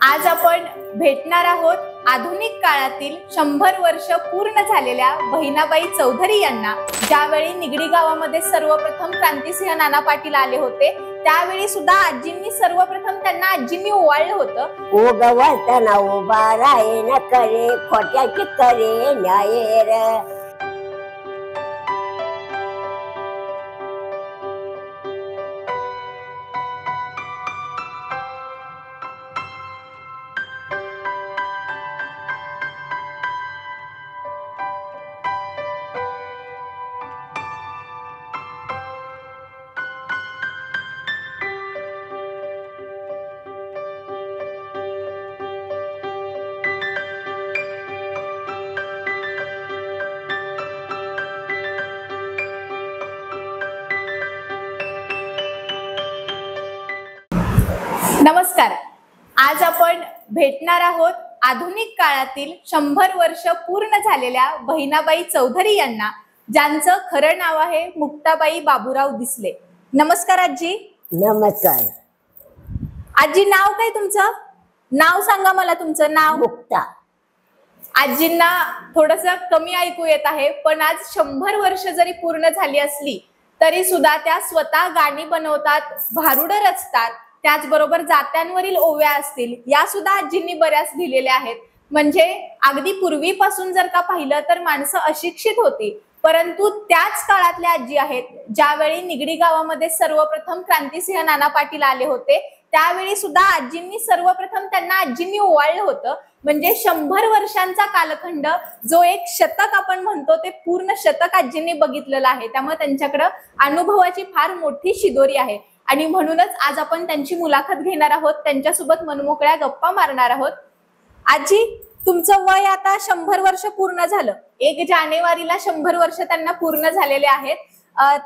आज आपण भेटणार आहोत आधुनिक काळातील 100 वर्ष पूर्ण झालेल्या बहिणाबाई चौधरी यांना। ज्यावेळी निगडी गावामध्ये सर्वप्रथम क्रांतिसिंह नाना पाटील आले होते, त्यावेळी सुद्धा आजींनी सर्वप्रथम त्यांना आजींनी ओवाळलं होतं। उगवतना उभा राहे न करे खोट्याची करे न्याय रे। नमस्कार। आज आपण भेटणार आहोत आधुनिक काळातील 100 वर्ष पूर्ण झालेल्या बहिणाबाई चौधरी यांना, ज्यांचं खरं नाव आहे मुक्ताबाई बाबूराव दिसले। नमस्कार आजी। नमस्कार आजी, नाव काय तुमचं? नाव सांगा मला, तुमचं नाव? मुक्ता। आजींना थोडंसं कमी ऐकू येत आहे, पण आज 100 वर्ष जरी पूर्ण झाली असली तरी सुद्धा त्या स्वतः गाणी बनवतात, भारुड रचतात, त्याचबरोबर जात्यांवरील ओव्या असतील या सुद्धा आजींनी बऱ्याच लिहिलेल्या आहेत। म्हणजे अगदी पूर्वीपासून जर का पाहिलं तर माणसं अशिक्षित होती, परंतु त्याच काळातल्या आजी आहेत ज्यावेळी निगडी गावामध्ये सर्वप्रथम क्रांतिसिंह नाना पाटील आले होते, त्यावेळी सुद्धा आजींनी सर्वप्रथम त्यांना आजींनी ओवाळलं होतं। म्हणजे 100 वर्षांचा कालखंड, जो एक शतक आपण म्हणतो, ते पूर्ण शतक आजींनी बघितलेलं आहे। त्यामुळे त्यांच्याकडे अनुभवाची फार मोठी शिदोरी आहे आणि म्हणूनच आज आपण त्यांची मुलाखत घेणार आहोत, त्यांच्यासोबत मनमोकळ्या गप्पा मारणार आहोत। आजी, तुमचं वय आता 100 वर्ष पूर्ण झालं। 1 जानेवारीला 100 वर्ष त्यांना पूर्ण झालेले आहेत।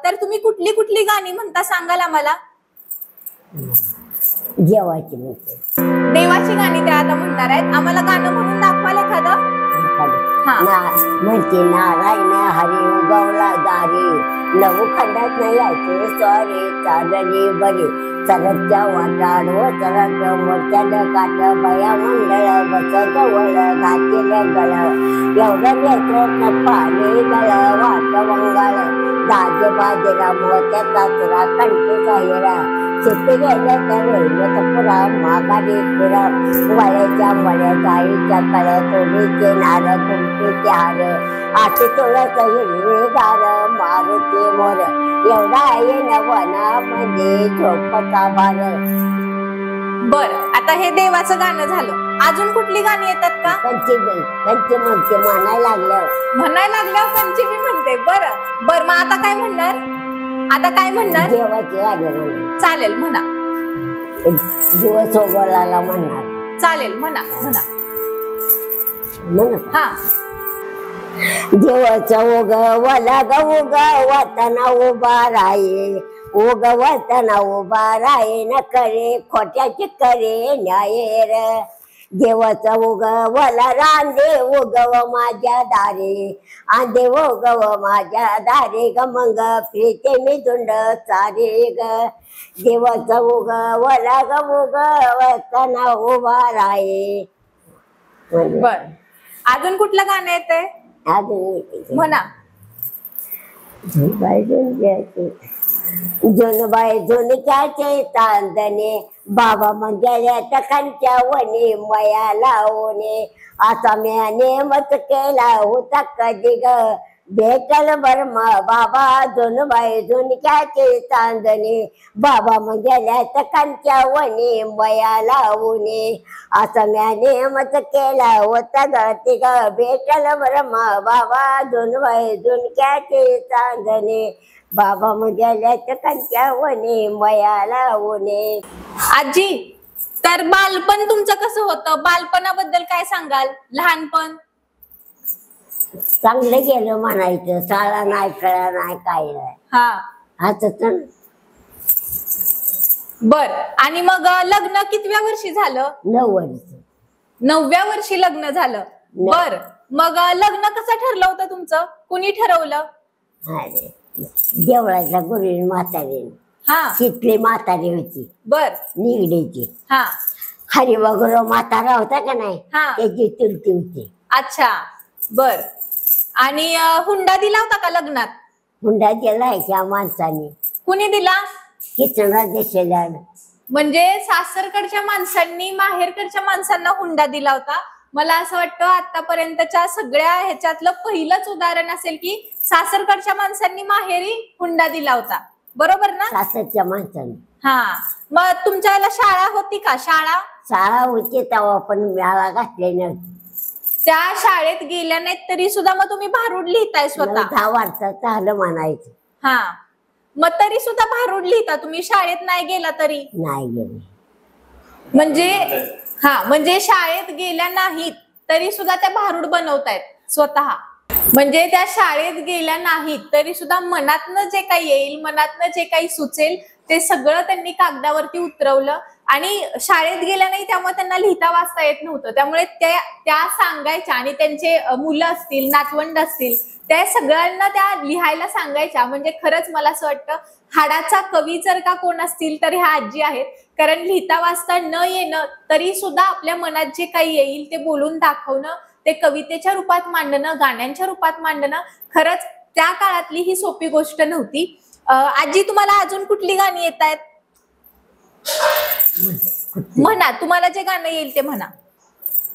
तर तुम्ही कुठली कुठली गाणी म्हणता सांगाल आम्हाला? देवाची म्हणते, देवाची गाणी त्या आता म्हणणार आहेत। आम्हाला गाणं म्हणून दाखवाल एखादं? म्हणते नारायण हरी उगवला दारी, नऊ खंडात नाही यायचे सॉरी चालली बरी, चरत्या वाटाड व चरत मोठ्यान काट बया मंडळ बस जवळ घातील गळ, एवढं येत पाणी गळ वाट वंगाळ, दाजे बाजेरा मोत्या चाचरा कंठी जाहिरा, सुट्टी गेलं तर रेल्वेत पुरा माघारी पुरा, वळ्याच्या मळ्यात आईच्या कळ तोडीचे नार कुंटीचे हार, आठी तुळस हिरवी गार मारुती मोर, एवढा येण वना म्हणजे झोपता भार। बर, आता हे देवाचं गाणं झालं, अजून कुठली गाणी येतात का? पंचमी म्हणते, म्हणायला लागल्यावर पंचमी म्हणते। बरं बर, मग आता काय म्हणणार? आता काय म्हणणार? देवाची गाणी म्हणणार। चालेल, म्हणा। दिवस उगवला म्हणणार। चालेल, म्हणा म्हणा म्हणा। हा। दिवस उगवला ग उगवतना उभा राहे, उगवतना उभा राहे न करे खोट्याची करे न्याय रे। देवच उगवला रांदे उगव माझ्या दारे, आंदे उगव माझ्या दारे ग मग प्रीते मी धुंड चारे ग, देवच उगवला ग उगवतना उभा राहे। बर, अजून कुठलं गाणं येतंय? अजून म्हणा। जोनबाई झुणक्याचे चांदणे, बाबा मंगल्या टकांच्या वने मया लावणे, आता म्याने मत केला होता कधी ग भेटल बर्मा बाबा, जोनबाई झुणक्याचे चांदणे, बाबा मंगल्या टकांच्या वने मया लावणे, आता म्याने मत केला होता गती ग भेटल बर्मा बाबा, जोनबाई झुणक्याचे चांदणे, बाबा मुझ्या टकांच्या वने मया लावणे। आजी, तर बालपण तुमचं कसं होतं? बालपणाबद्दल काय सांगाल? लहानपण चांगलं गेलं म्हणायचं, शाळा नाही, खेळा नाही, काय नाही। हा, आता तर बर। आणि मग लग्न कितव्या वर्षी झालं? 9 वर्ष। 9व्या वर्षी लग्न झालं। बर, मग लग्न कसं ठरलं होतं तुमचं? कुणी ठरवलं? अरे देवळाच्या गुरुजी म्हातारी, हा, तिथली म्हातारी होती, बर, निगडीची। हा, हरिभगुरो म्हातारा होता का नाही हा. त्याची चुलती होती. अच्छा बर. आणि हुंडा दिला होता का लग्नात? हुंडा दिलाय त्या माणसाने कुणी दिला? किचना देशाला. म्हणजे सासरकडच्या माणसांनी माहेरकडच्या माणसांना हुंडा दिला होता. मला असं वाटतं आतापर्यंतच्या सगळ्या ह्याच्यातलं पहिलंच उदाहरण असेल की सासरकडच्या माणसांनी माहेरी हुंडा दिला होता. बरोबर ना? सासरच्या माणसाने. हा. मग तुमच्या वेळेला शाळा होती का? शाळा होती तेव्हा पण मेळा घातले नव्हते. त्या शाळेत गेल्या नाहीत तरी सुद्धा मग तुम्ही भारूड लिहिताय स्वतः? 10 वर्षाचं झालं म्हणायचं. हा. मग तरी सुद्धा भारूड लिहिता तुम्ही, शाळेत नाही गेला तरी? नाही गेले. म्हणजे शाळेत गेल्या नाहीत तरी सुद्धा त्या भारूड बनवतायत स्वतः. म्हणजे त्या शाळेत गेल्या नाहीत तरी सुद्धा मनातनं जे काही येईल, मनातनं जे काही सुचेल ते सगळं त्यांनी कागदावरती उतरवलं. आणि शाळेत गेल्या नाही त्यामुळे त्यांना लिहिता वाचता येत नव्हतं, त्यामुळे त्या सांगायच्या आणि त्यांचे मुलं असतील, नातवंड असतील, त्या सगळ्यांना त्या लिहायला सांगायच्या. म्हणजे खरंच मला असं वाटतं हाडाचा कवी जर का कोण असतील तर ह्या आजी आहेत. कारण लिहिता वाचता न येणं तरी सुद्धा आपल्या मनात जे काही येईल ते बोलून दाखवणं, ते कवितेच्या रूपात मांडणं, गाण्यांच्या रूपात मांडणं, खरंच त्या काळातली ही सोपी गोष्ट नव्हती. आजी तुम्हाला अजून कुठली गाणी येत आहेत? म्हणा, तुम्हाला जे गाणं येईल ते म्हणा.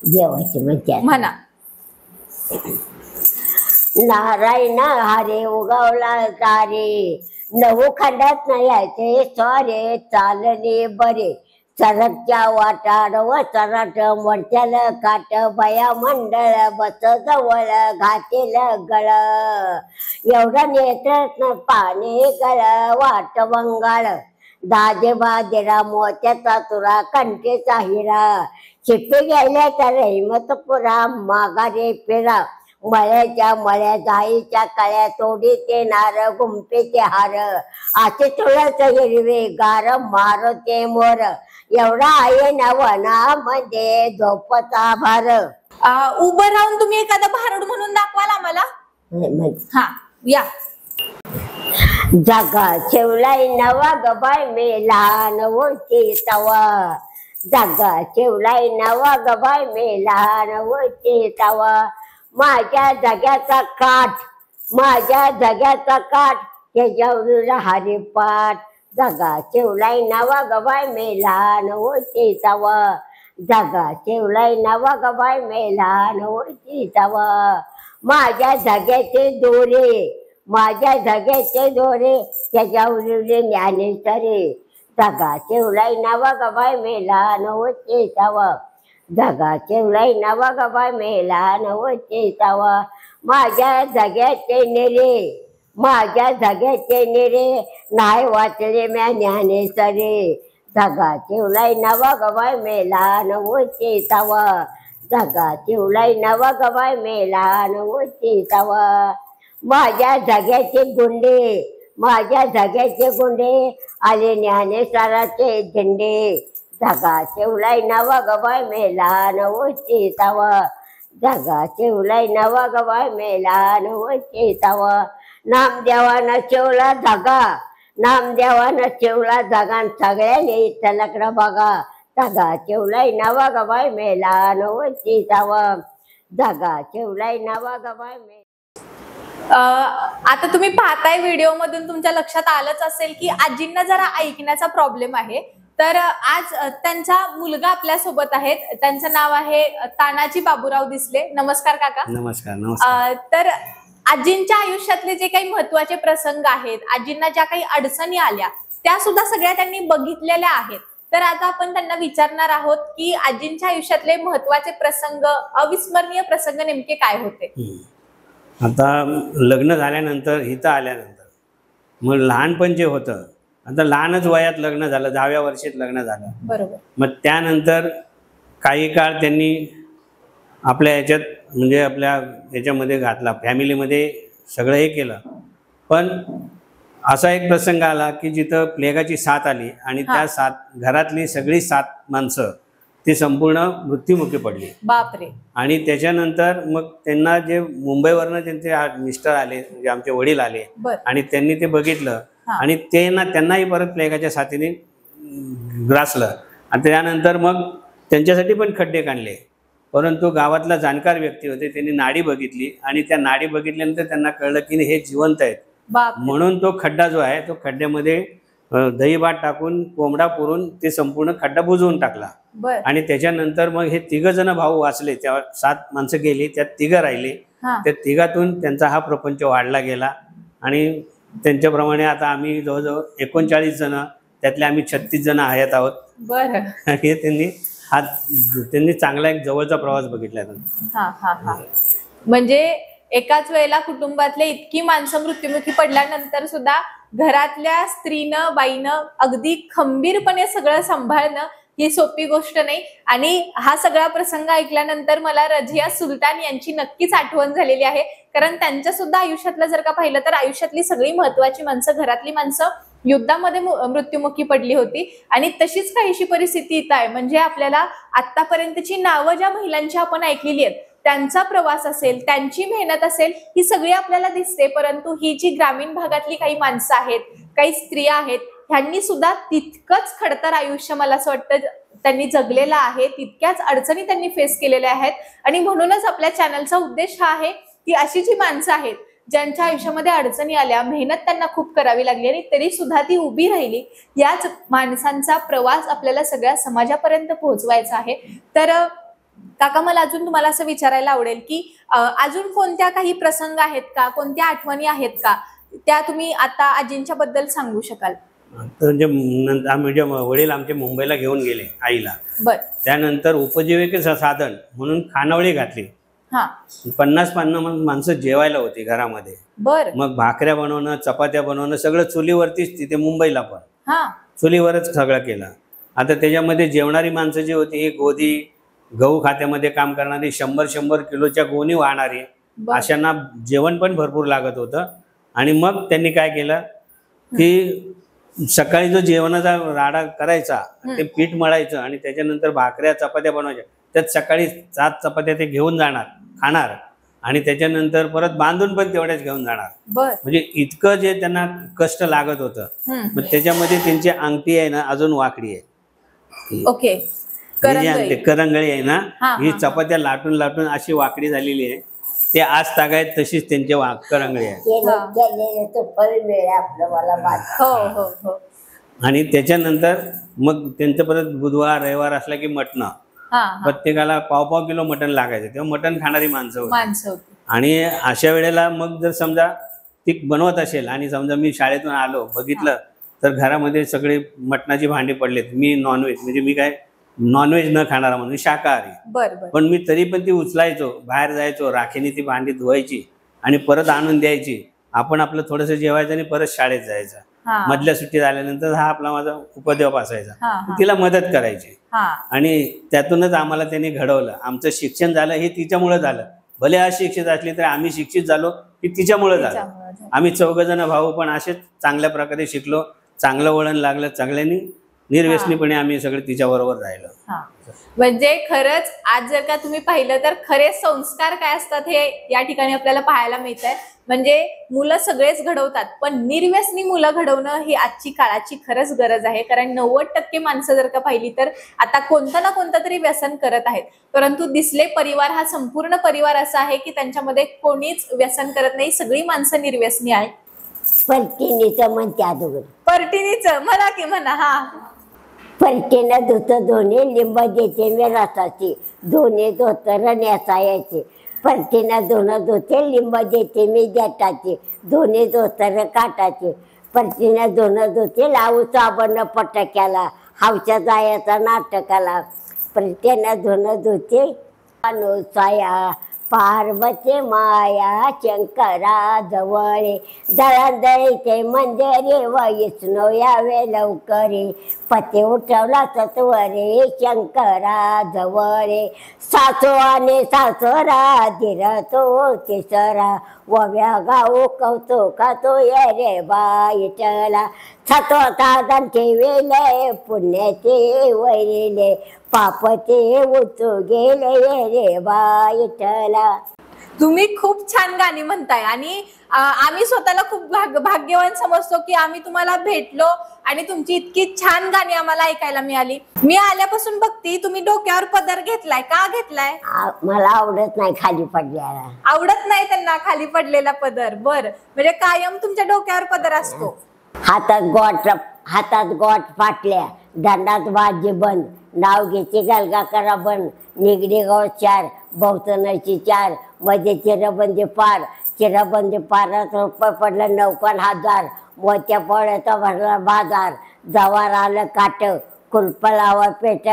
देवाची म्हणजे म्हणा. नारायण हरे उगवला तारे, नऊ खंडात नाही यायचे स्वारे, चालणे बरे सरकच्या वाटाड व चराट, मरच्याल काट बया मंडळ, बस जवळ घातेल गळ, एवढा नेत्र पाणी गळ वाट वंगाळ, दाजे बाजेरा मोत्याचा तुरा कंठेचा हिरा, शिट्टी गेल्या तर रहिमत पुरा माघारे फिरा, मळ्याच्या मळ्या जाईच्या कळ्या तोडी ते नार गुंफेचे हार, आचे तुळस हिरवे गार मारते मोर, एवढा आहे ना वनामध्ये झोपता भार. उभं राहून तुम्ही एखादं भारूड म्हणून दाखवाल आम्हाला? हा या. जागा शेवलाई नवा गबाय मेला नवची तवा, जागा शेवलाई नवा गबाय मेला नवची तवा, माझ्या जग्याचा काठ, माझ्या जग्याचा काठ त्याच्यावर हरिपाठ, जागा शेवलाई नवा गबाय मेला नवची तवा, जागा शेवलाई नवा गबाय मेला नवची तवा, माझ्या जग्याचे दोरे, माझ्या जग्याचे दोरे त्याच्यावर ज्ञानेश्वरे, जागा शेवलाई नवा गबाय मेला नवची तवा, जागा शेवलाई नवा गबाय मेला नवची तवा, माझ्या जग्याचे नेरे, माझ्या जग्याचे नेरे नाही वाचले म्या ज्ञानेश्वरे, जागा शेवलाई नवा गबाय मेला नवची तवा, जागा शेवलाई नवा गबाय मेला नवची तवा, माझ्या जग्याचे गुंडे, माझ्या जग्याचे गुंडे आले ज्ञानेश्वराचे झेंडे, जागा शेवलाई नवा गबाय मेला नवची तवा, जागा शेवलाई नवा गबाय मेला नवची तवा, नामदेवानं शेवला जागा, नामदेवानं शेवला जागा, सगळ्यांनी तलकडं बघा, जागा शेवलाई नवा गबाय मेला नवची तवा, जागा शेवलाई नवा गबाय मेला. आता तुम्ही पाहताय व्हिडिओ मधून तुमच्या लक्षात आलंच असेल की आजींना जरा ऐकण्याचा प्रॉब्लेम आहे. तर आज त्यांचा मुलगा आपल्या सोबत आहेत. त्यांचं नाव आहे तानाजी बाबूराव दिसले. नमस्कार काका. नमस्कार. नमस्कार. तर आजींच्या आयुष्यातले जे काही महत्वाचे प्रसंग आहेत, आजींना ज्या काही अडचणी आल्या त्या सुद्धा सगळ्या त्यांनी बघितलेल्या आहेत. तर आता आपण त्यांना विचारणार आहोत की आजींच्या आयुष्यातले महत्वाचे प्रसंग, अविस्मरणीय प्रसंग नेमके काय होते. आता लग्न झाल्यानंतर, इथं आल्यानंतर मग लहानपण जे होतं, आता लहानच वयात लग्न झालं, 10व्या वर्षात लग्न झालं. बरोबर. मग त्यानंतर काही काळ त्यांनी आपल्या ह्याच्यात म्हणजे आपल्या ह्याच्यामध्ये घातला, फॅमिलीमध्ये सगळं हे केलं. पण असा एक प्रसंग आला की जिथं प्लेगाची साथ आली आणि त्या साथ घरातली सगळी 7 माणसं ती संपूर्ण मृत्युमुखी पडली. बापरे. आणि त्याच्यानंतर मग त्यांना जे मुंबईवरनं त्यांचे मिस्टर आले, म्हणजे आमचे वडील आले आणि त्यांनी ते बघितलं आणि त्यांनाही परत प्लेगाच्या साथीने ग्रासलं. आणि त्यानंतर मग त्यांच्यासाठी पण खड्डे काढले, परंतु गावातला जाणकार व्यक्ती होते, त्यांनी नाडी बघितली आणि त्या नाडी बघितल्यानंतर त्यांना कळलं की हे जिवंत आहेत. म्हणून तो खड्डा जो आहे तो खड्ड्यामध्ये दही भात टाकून कोंबडा पुरून ते संपूर्ण खड्डा बुजवून टाकला. आणि त्याच्यानंतर मग हे 3 जण भाऊ वाचले. त्या 7 माणसं गेली, त्यात 3 राहिले. त्या 3 त्यांचा हा प्रपंच वाढला गेला आणि त्यांच्याप्रमाणे आता आम्ही जवळजवळ 39 जण, त्यातले आम्ही 36 जण हयात आहोत. हे त्यांनी चांगला एक जवळचा प्रवास बघितला. म्हणजे एकाच वेळेला कुटुंबातले इतकी माणसं मृत्युमुखी पडल्यानंतर सुद्धा घरातल्या स्त्रीनं बाईनं अगदी खंबीरपणे सगळं सांभाळणं ही सोपी गोष्ट नाही. आणि हा सगळा प्रसंग ऐकल्यानंतर मला रझिया सुलतान यांची नक्कीच आठवण झालेली आहे. कारण त्यांच्या सुद्धा आयुष्यातलं जर का पाहिलं तर आयुष्यातली सगळी महत्वाची माणसं, घरातली माणसं युद्धामध्ये मृत्युमुखी पडली होती. आणि तशीच काहीशी परिस्थिती इथं आहे. म्हणजे आपल्याला आतापर्यंतची नावं ज्या महिलांची आपण ऐकलेली आहेत, त्यांचा प्रवास असेल, त्यांची मेहनत असेल, ही सगळी आपल्याला दिसते. परंतु ही जी ग्रामीण भागातली काही माणसं आहेत, काही स्त्रिया आहेत, ह्यांनी सुद्धा तितकंच खडतर आयुष्य मला असं वाटतं त्यांनी जगलेलं आहे. तितक्याच अडचणी त्यांनी फेस केलेल्या आहेत. आणि म्हणूनच आपल्या चॅनलचा उद्देश हा आहे की अशी जी माणसं आहेत ज्यांच्या आयुष्यामध्ये अडचणी आल्या, मेहनत त्यांना खूप करावी लागली आणि तरी सुद्धा ती उभी राहिली, याच माणसांचा प्रवास आपल्याला सगळ्या समाजापर्यंत पोहोचवायचा आहे. तर काका, मला अजून तुम्हाला असं विचारायला आवडेल की अजून कोणत्या काही प्रसंग आहेत का, कोणत्या आठवणी आहेत का, त्या तुम्ही आता आजींच्या बद्दल सांगू शकाल? म्हणजे वडील आमचे मुंबईला घेऊन गेले आईला. त्यानंतर उपजीविकेचं साधन म्हणून खानावळी घातली. 50-50 माणसं जेवायला होती घरामध्ये. मग भाकऱ्या बनवणं, चपात्या बनवणं सगळं चुलीवरतीच, तिथे मुंबईला पण चुलीवरच सगळं केलं. आता त्याच्यामध्ये जेवणारी माणसं जी होती ही गोदी गहू खात्यामध्ये काम करणारी, 100 किलोच्या गोणी वाहणारी, अशांना जेवण पण भरपूर लागत होतं. आणि मग त्यांनी काय केलं की सकाळी जो जेवणाचा राडा करायचा, ते पीठ मळायचं आणि त्याच्यानंतर भाकऱ्या चपात्या बनवायच्या. त्यात सकाळी 7 चपात्या ते घेऊन जाणार, खाणार आणि त्याच्यानंतर परत बांधून पण तेवढ्याच घेऊन जाणार. म्हणजे इतकं जे त्यांना कष्ट लागत होतं. मग त्याच्यामध्ये त्यांची अंगठी आहे ना अजून वाकडी आहे. करंगळी आहे ना, ही चपात्या लाटून लाटून अशी वाकडी झालेली आहे. ते आज तागायत तशीच त्यांची करंगळी आहे. आणि त्याच्यानंतर मग त्यांचं परत बुधवार रविवार असला की मटण, प्रत्येकाला पाव किलो मटण लागायचं. तेव्हा मटण खाणारी माणसं होती. आणि अशा वेळेला मग जर समजा ती बनवत असेल आणि समजा मी शाळेतून आलो बघितलं तर घरामध्ये सगळे मटणाची भांडी पडलेत. मी नॉनव्हेज, म्हणजे मी काय नॉनव्हेज न खाणारा म्हणून शाकाहारी, पण मी तरी पण ती उचलायचो, बाहेर जायचो, राखेने ती भांडी धुवायची आणि परत आणून द्यायची. आपण आपलं थोडंसं जेवायचं आणि परत शाळेत जायचं. मधल्या सुट्टीत आल्यानंतर हा आपला माझा उपद्व्याप असायचा, तिला मदत करायची. आणि त्यातूनच आम्हाला त्यांनी घडवलं. आमचं शिक्षण झालं हे तिच्यामुळे झालं. भले अशिक्षित असली तर आम्ही शिक्षित झालो की तिच्यामुळे झालं. आम्ही 4 जण भाऊ पण असेच चांगल्या प्रकारे शिकलो, चांगलं वळण लागलं, चांगल्याने निर्व्यसनीपणे आम्ही सगळे तिच्याबरोबर राहिलो. म्हणजे खरंच आज जर का तुम्ही पाहिलं तर खरे संस्कार काय असतात हे या ठिकाणी आपल्याला पाहायला मिळत आहे. म्हणजे मुलं सगळेच घडवतात, पण निर्व्यसनी मुलं घडवणं ही आजची काळाची खरंच गरज आहे. कारण 90% माणसं जर का पाहिली तर आता कोणतं ना कोणतं तरी व्यसन करत आहेत. परंतु दिसले परिवार हा संपूर्ण परिवार असा आहे की त्यांच्यामध्ये कोणीच व्यसन करत नाही, सगळी माणसं निर्व्यसनी आहेत. परटिनीचं म्हणते अगोदर, परटिनीचं म्हणा की म्हणा. परटीनं धुतं दोन्ही लिंब द्यायचे मी रसाचे, दोन्ही धोतर नेसायचे. परटीनं दोनं धुते लिंब द्यायचे मी देटाचे, दोन्ही धोतर काटाचे. परटीनं दोनं धुते लावू साबण पटक्याला, हावच्या जायचा नाटकाला. परटीनं दोनं धुते अनुसाया पार्वती माया शंकरा जवळे, दळदळीचे मंदिरे वैष्णव यावे लवकरे. पती उठवला तत्वरे शंकरा जवळे, सासू आणि सासरा धीरतो तिसरा, वव्या गाऊ कौतुका तो ये रे बाईटला. सत्वसाधन ठेविले पुण्याचे वैरिले, पापचे उचू गेले रे बाईटला. तुम्ही खूप छान गाणी म्हणताय आणि आम्ही स्वतःला खूप भाग्यवान समजतो की आम्ही तुम्हाला भेटलो आणि तुमची इतकी छान गाणी आम्हाला ऐकायला मिळाली. मी आल्यापासून बघती तुम्ही डोक्यावर पदर घेतलाय, का घेतलाय? मला आवडत नाही खाली पडल्याला. आवडत नाही त्यांना खाली पडलेला पदर. बर, म्हणजे कायम तुमच्या डोक्यावर पदर असतो. हातात गोट फाटल्या, दंडात बाजी बंद, नाव घ्यायची गलगा करा बंद, निगडी गाव चार, भोवतनाची चार, मध्ये चिरबंदी पार, चिरबंदी पारात रुपये पडलं 9,000, मोत्या पोळ्याचा भरला बाजार, जवार आलं काट, कुलप लावा पेट,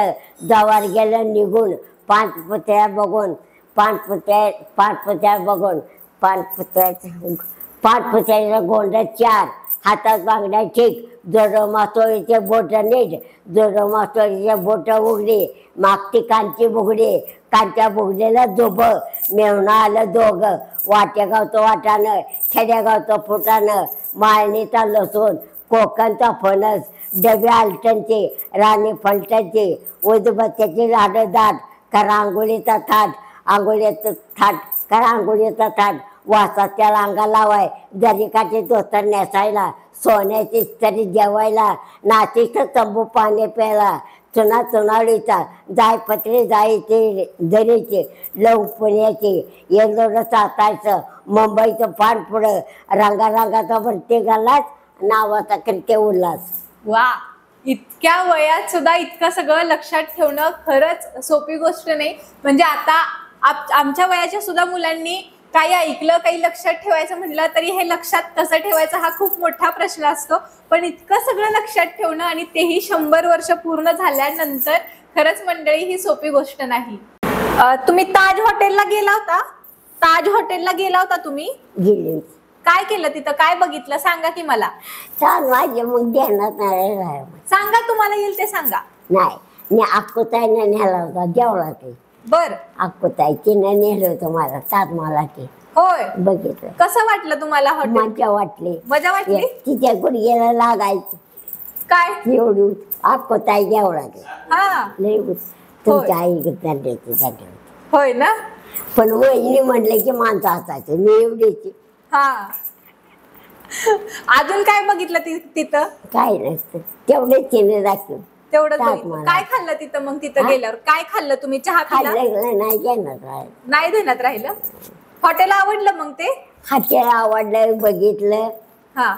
जवार गेलं निघून, पाच पुतळ्या बघून, पाच पुतळ्याचा गोंड चार, हातात बांगड्या ठीक, जोडो मातोळीचे बोट नीट, जोडो मातोळीचे बोट उघडी, मागती कांची बुगडी, कांच्या बुगडीला जोब, मेवणं आलं दोघ, वाटेगावचं वाटानं, खेडेगावचं फुटानं, माळणीचा लसूण, कोकणचा फणस, डबे आलटणचे, राणी फलटणचे, उदबत्त्याची झाडं दाट, करा आंघोळीचा थाट, करा आंघोळीचा थाट, वासाच्या रांगा लावाय, जरिकाची धोतर नेसायला, सोन्याची तरी जेवायला, नाचीचं तंबू पाणी प्यायला, चुनाळीचा, जायपत्री जायची दरीची, लव पुण्याची, येल्लोरं चाचायचं, मुंबईचं पान पुढं, रंगारंगाचा भरती घालाच, नावाचा करते उल्हास. वा, इतक्या वयात सुद्धा इतकं सगळं लक्षात ठेवणं खरंच सोपी गोष्ट नाही. म्हणजे आता आमच्या वयाच्या सुद्धा मुलांनी काही ऐकलं, काही लक्षात ठेवायचं म्हटलं तरी हे लक्षात कसं ठेवायचं हा खूप मोठा प्रश्न असतो. पण इतकं सगळं लक्षात ठेवणं आणि तेही 100 वर्ष पूर्ण झाल्यानंतर खरंच मंडळी ही सोपी गोष्ट नाही. तुम्ही ताज हॉटेलला गेला होता? ताज हॉटेलला गेला होता तुम्ही? गेली. काय केलं तिथं, काय बघितलं सांगा की मला. छान माझे मग ध्यानात नाही. सांगा, तुम्हाला येईल ते सांगा. नाही, मी अक्कोताईने नेला होता जेवला ते. बर, अक्कोताईने नेलं होतं मला ताजमहाला ते. होय, बघितलं. कसं वाटलं तुम्हाला हॉटेल? मजा वाटली. मजा वाटली? तिच्या गुडघ्याला लागायचं काय एवढी अक्कोताई जेवला ते. हा, लई तुमच्या आई त्याच्यावर. होय ना. पण वहिनी म्हणले की माणसं असायचं, मी एवढीची. हा, अजून काय बघितलं तिथं? काय नसतं, तेवढेच चिन्ह दाखव. तेवढं काय खाल्लं तिथं? मग तिथं गेल्यावर काय खाल्लं तुम्ही? चहा पिला? नाही घेणार, नाही देण्यात राहिलं. हॉटेल आवडलं मग ते? हॉटेल आवडलं, बघितलं. हा,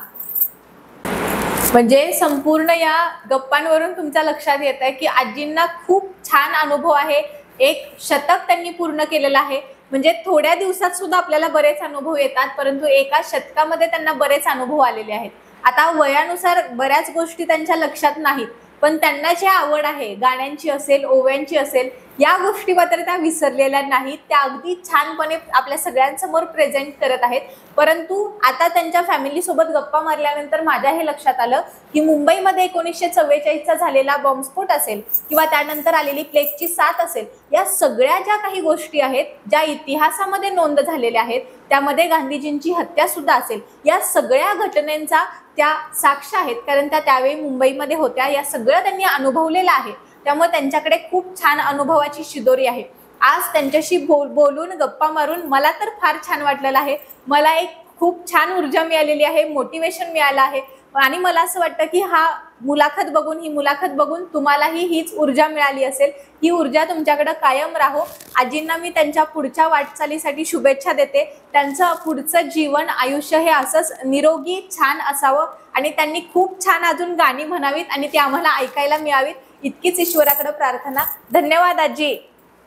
म्हणजे संपूर्ण या गप्पांवरून तुमच्या लक्षात येत आहे की आजींना खूप छान अनुभव आहे. 1 शतक त्यांनी पूर्ण केलेलं आहे. म्हणजे थोड्या दिवसात सुद्धा आपल्याला बरेच अनुभव येतात, परंतु एका शतकामध्ये त्यांना बरेच अनुभव आलेले आहेत. आता वयानुसार बऱ्याच गोष्टी त्यांच्या लक्षात नाहीत, पण त्यांना जी आवड आहे गाण्यांची असेल, ओव्यांची असेल, या गोष्टी मात्र त्या विसरलेल्या नाहीत. त्या अगदी छानपणे आपल्या सगळ्यांसमोर प्रेझेंट करत आहेत. परंतु आता त्यांच्या फॅमिली सोबत गप्पा मारल्यानंतर माझ्या हे लक्षात आलं की मुंबईमध्ये 1944चा झालेला बॉम्बस्फोट असेल किंवा त्यानंतर आलेली प्लेगची साथ असेल, या सगळ्या ज्या काही गोष्टी आहेत ज्या इतिहासामध्ये नोंद झालेल्या आहेत, त्यामध्ये गांधीजींची हत्या सुद्धा असेल, या सगळ्या घटनांचा त्या साक्ष आहेत. कारण त्या त्यावेळी मुंबईमध्ये होत्या. या सगळं त्यांनी अनुभवलेलं आहे. त्यामुळे त्यांच्याकडे खूप छान अनुभवाची शिदोरी आहे. आज त्यांच्याशी बोलून गप्पा मारून मला तर फार छान वाटलेलं आहे. मला एक खूप छान ऊर्जा मिळालेली आहे, मोटिवेशन मिळालं आहे. आणि मला असं वाटतं की ही मुलाखत बघून तुम्हालाही हीच ऊर्जा मिळाली असेल. ही ऊर्जा तुमच्याकडे कायम राहो. आजींना मी त्यांच्या पुढच्या वाटचालीसाठी शुभेच्छा देते. त्यांचं पुढचं जीवन, आयुष्य हे असंच निरोगी छान असावं आणि त्यांनी खूप छान अजून गाणी म्हणावीत आणि ती आम्हाला ऐकायला मिळावीत, इतकीच ईश्वराकडे प्रार्थना. धन्यवाद आजी.